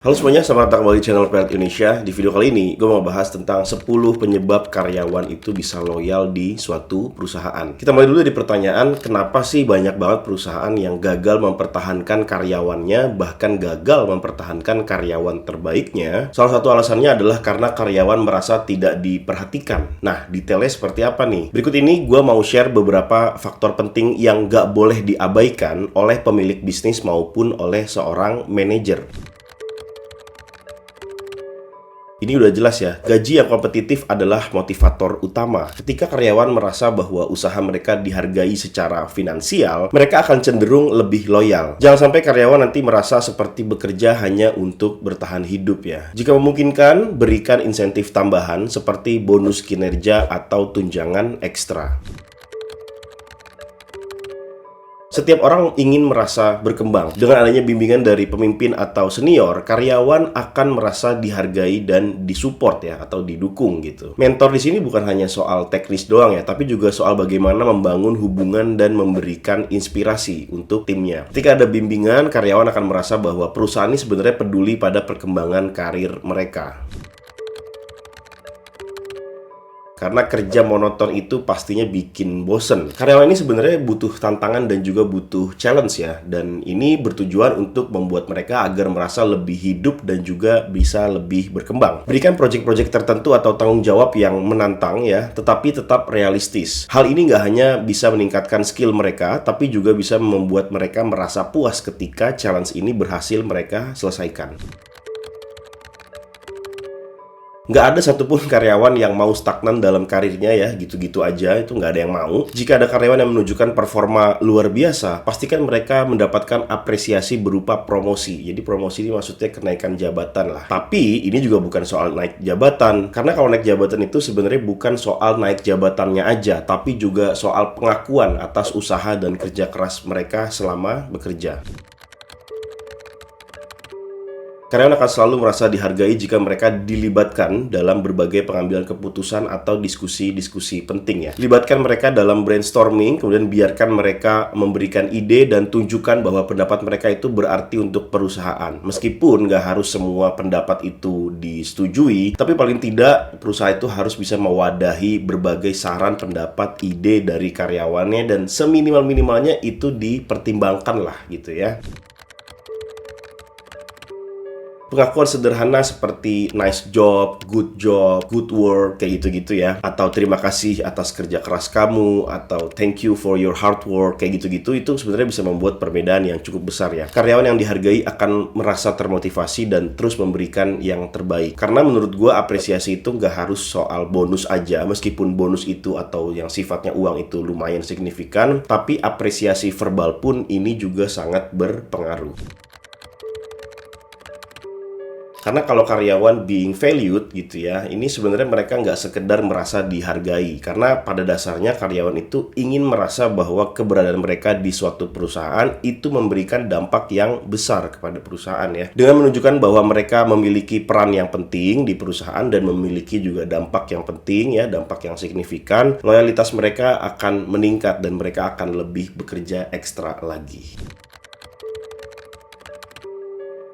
Halo semuanya, selamat datang kembali di channel Pelet Indonesia. Di video kali ini, gue mau bahas tentang 10 penyebab karyawan itu bisa loyal di suatu perusahaan. Kita mulai dulu dari pertanyaan, kenapa sih banyak banget perusahaan yang gagal mempertahankan karyawannya, bahkan gagal mempertahankan karyawan terbaiknya? Salah satu alasannya adalah karena karyawan merasa tidak diperhatikan. Nah, detailnya seperti apa nih? Berikut ini gue mau share beberapa faktor penting yang gak boleh diabaikan oleh pemilik bisnis maupun oleh seorang manajer. Ini udah jelas ya, gaji yang kompetitif adalah motivator utama. Ketika karyawan merasa bahwa usaha mereka dihargai secara finansial, mereka akan cenderung lebih loyal. Jangan sampai karyawan nanti merasa seperti bekerja hanya untuk bertahan hidup ya. Jika memungkinkan, berikan insentif tambahan seperti bonus kinerja atau tunjangan ekstra. Setiap orang ingin merasa berkembang. Dengan adanya bimbingan dari pemimpin atau senior, karyawan akan merasa dihargai dan disupport ya, atau didukung gitu. Mentor di sini bukan hanya soal teknis doang ya, tapi juga soal bagaimana membangun hubungan dan memberikan inspirasi untuk timnya. Ketika ada bimbingan, karyawan akan merasa bahwa perusahaan ini sebenarnya peduli pada perkembangan karir mereka. Karena kerja monoton itu pastinya bikin bosen. Karyawan ini sebenarnya butuh tantangan dan juga butuh challenge ya. Dan ini bertujuan untuk membuat mereka agar merasa lebih hidup dan juga bisa lebih berkembang. Berikan proyek-proyek tertentu atau tanggung jawab yang menantang ya, tetapi tetap realistis. Hal ini nggak hanya bisa meningkatkan skill mereka, tapi juga bisa membuat mereka merasa puas ketika challenge ini berhasil mereka selesaikan. Nggak ada satupun karyawan yang mau stagnan dalam karirnya ya, gitu-gitu aja, itu nggak ada yang mau. Jika ada karyawan yang menunjukkan performa luar biasa, pastikan mereka mendapatkan apresiasi berupa promosi. Jadi promosi ini maksudnya kenaikan jabatan lah. Tapi ini juga bukan soal naik jabatan, karena kalau naik jabatan itu sebenarnya bukan soal naik jabatannya aja, tapi juga soal pengakuan atas usaha dan kerja keras mereka selama bekerja. Karyawan akan selalu merasa dihargai jika mereka dilibatkan dalam berbagai pengambilan keputusan atau diskusi-diskusi penting ya. Libatkan mereka dalam brainstorming, kemudian biarkan mereka memberikan ide dan tunjukkan bahwa pendapat mereka itu berarti untuk perusahaan. Meskipun nggak harus semua pendapat itu disetujui, tapi paling tidak perusahaan itu harus bisa mewadahi berbagai saran, pendapat, ide dari karyawannya dan seminimal-minimalnya itu dipertimbangkan lah gitu ya. Pengakuan sederhana seperti nice job, good work, kayak gitu-gitu ya. Atau terima kasih atas kerja keras kamu, atau thank you for your hard work, kayak gitu-gitu. Itu sebenarnya bisa membuat perbedaan yang cukup besar ya. Karyawan yang dihargai akan merasa termotivasi dan terus memberikan yang terbaik. Karena menurut gue apresiasi itu nggak harus soal bonus aja. Meskipun bonus itu atau yang sifatnya uang itu lumayan signifikan, tapi apresiasi verbal pun ini juga sangat berpengaruh. Karena kalau karyawan being valued gitu ya, ini sebenarnya mereka nggak sekedar merasa dihargai. Karena pada dasarnya karyawan itu ingin merasa bahwa keberadaan mereka di suatu perusahaan itu memberikan dampak yang besar kepada perusahaan ya. Dengan menunjukkan bahwa mereka memiliki peran yang penting di perusahaan dan memiliki juga dampak yang penting ya, dampak yang signifikan, loyalitas mereka akan meningkat dan mereka akan lebih bekerja ekstra lagi.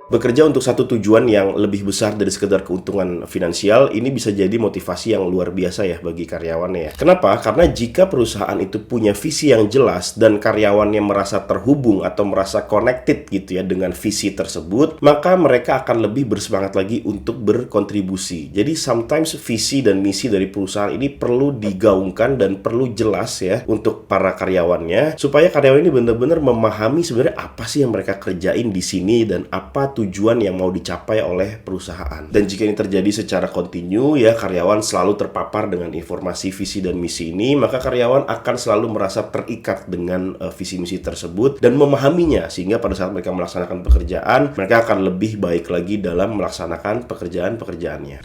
Bekerja untuk satu tujuan yang lebih besar dari sekedar keuntungan finansial, ini bisa jadi motivasi yang luar biasa ya bagi karyawannya ya. Kenapa? Karena jika perusahaan itu punya visi yang jelas dan karyawannya merasa terhubung atau merasa connected gitu ya dengan visi tersebut, maka mereka akan lebih bersemangat lagi untuk berkontribusi. Jadi sometimes visi dan misi dari perusahaan ini perlu digaungkan dan perlu jelas ya untuk para karyawannya, supaya karyawan ini benar-benar memahami sebenarnya apa sih yang mereka kerjain di sini dan apa tujuan yang mau dicapai oleh perusahaan. Dan jika ini terjadi secara kontinu ya, karyawan selalu terpapar dengan informasi visi dan misi ini, maka karyawan akan selalu merasa terikat dengan visi misi tersebut dan memahaminya, sehingga pada saat mereka melaksanakan pekerjaan, mereka akan lebih baik lagi dalam melaksanakan pekerjaan-pekerjaannya.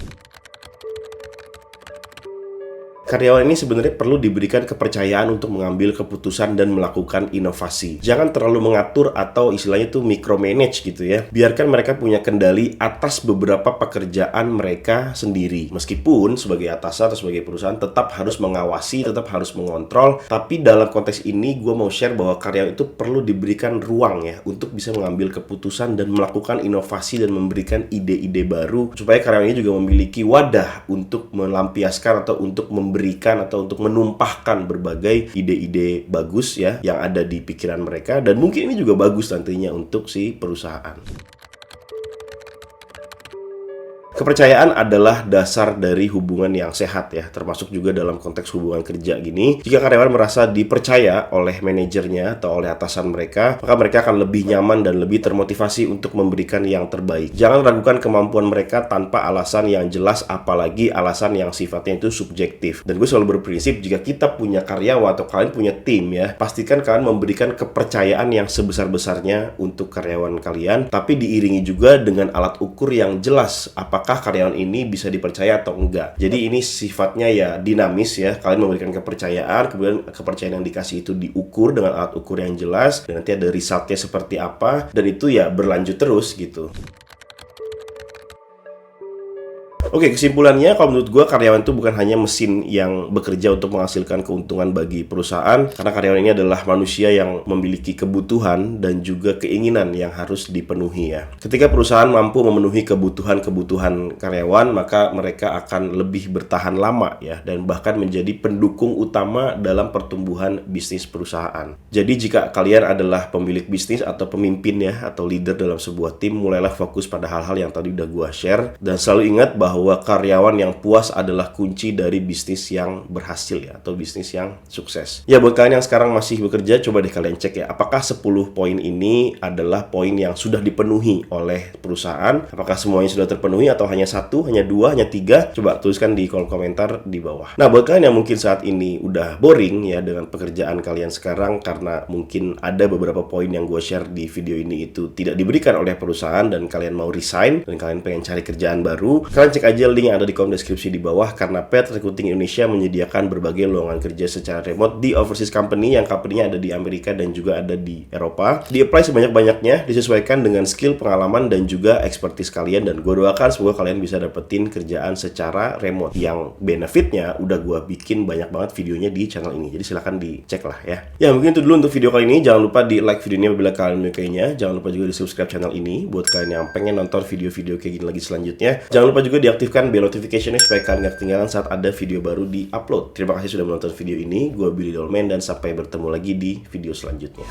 Karyawan ini sebenarnya perlu diberikan kepercayaan untuk mengambil keputusan dan melakukan inovasi. Jangan terlalu mengatur atau istilahnya itu micromanage gitu ya. Biarkan mereka punya kendali atas beberapa pekerjaan mereka sendiri. Meskipun sebagai atasan atau sebagai perusahaan tetap harus mengawasi, tetap harus mengontrol. Tapi dalam konteks ini gue mau share bahwa karyawan itu perlu diberikan ruang ya untuk bisa mengambil keputusan dan melakukan inovasi dan memberikan ide-ide baru supaya karyawan ini juga memiliki wadah untuk melampiaskan atau untuk memberikan atau untuk menumpahkan berbagai ide-ide bagus ya yang ada di pikiran mereka, dan mungkin ini juga bagus nantinya untuk si perusahaan. Kepercayaan adalah dasar dari hubungan yang sehat ya, termasuk juga dalam konteks hubungan kerja gini. Jika karyawan merasa dipercaya oleh manajernya atau oleh atasan mereka, maka mereka akan lebih nyaman dan lebih termotivasi untuk memberikan yang terbaik. Jangan ragukan kemampuan mereka tanpa alasan yang jelas, apalagi alasan yang sifatnya itu subjektif. Dan gue selalu berprinsip, jika kita punya karyawan atau kalian punya tim ya, pastikan kalian memberikan kepercayaan yang sebesar-besarnya untuk karyawan kalian, tapi diiringi juga dengan alat ukur yang jelas, apakah karyawan ini bisa dipercaya atau enggak. Jadi ini sifatnya ya dinamis ya. Kalian memberikan kepercayaan, kemudian kepercayaan yang dikasih itu diukur dengan alat ukur yang jelas, dan nanti ada resultnya seperti apa, dan itu ya berlanjut terus gitu. Oke, kesimpulannya kalau menurut gue karyawan itu bukan hanya mesin yang bekerja untuk menghasilkan keuntungan bagi perusahaan, karena karyawan ini adalah manusia yang memiliki kebutuhan dan juga keinginan yang harus dipenuhi ya. Ketika perusahaan mampu memenuhi kebutuhan karyawan, maka mereka akan lebih bertahan lama ya, dan bahkan menjadi pendukung utama dalam pertumbuhan bisnis perusahaan. Jadi jika kalian adalah pemilik bisnis atau pemimpin ya, atau leader dalam sebuah tim, mulailah fokus pada hal-hal yang tadi udah gue share, dan selalu ingat bahwa karyawan yang puas adalah kunci dari bisnis yang berhasil ya, atau bisnis yang sukses. Ya, buat kalian yang sekarang masih bekerja, coba deh kalian cek ya, apakah 10 poin ini adalah poin yang sudah dipenuhi oleh perusahaan? Apakah semuanya sudah terpenuhi atau hanya 1, hanya 2, hanya 3? Coba tuliskan di kolom komentar di bawah. Nah, buat kalian yang mungkin saat ini udah boring ya dengan pekerjaan kalian sekarang, karena mungkin ada beberapa poin yang gue share di video ini itu tidak diberikan oleh perusahaan dan kalian mau resign dan kalian pengen cari kerjaan baru, kalian cek aja link yang ada di kolom deskripsi di bawah, karena Path Recruiting Indonesia menyediakan berbagai lowongan kerja secara remote di overseas company yang company-nya ada di Amerika dan juga ada di Eropa. Di-apply sebanyak-banyaknya, disesuaikan dengan skill, pengalaman, dan juga expertise kalian, dan gue doakan semoga kalian bisa dapetin kerjaan secara remote yang benefitnya udah gue bikin banyak banget videonya di channel ini, jadi silahkan dicek lah ya. Ya, mungkin itu dulu untuk video kali ini. Jangan lupa di like videonya apabila kalian menyukainya. Jangan lupa juga di subscribe channel ini buat kalian yang pengen nonton video-video kayak gini lagi selanjutnya. Jangan lupa juga aktifkan bell notification-nya supaya kalian gak ketinggalan saat ada video baru di-upload. Terima kasih sudah menonton video ini. Gue Billy Dolmen dan sampai bertemu lagi di video selanjutnya.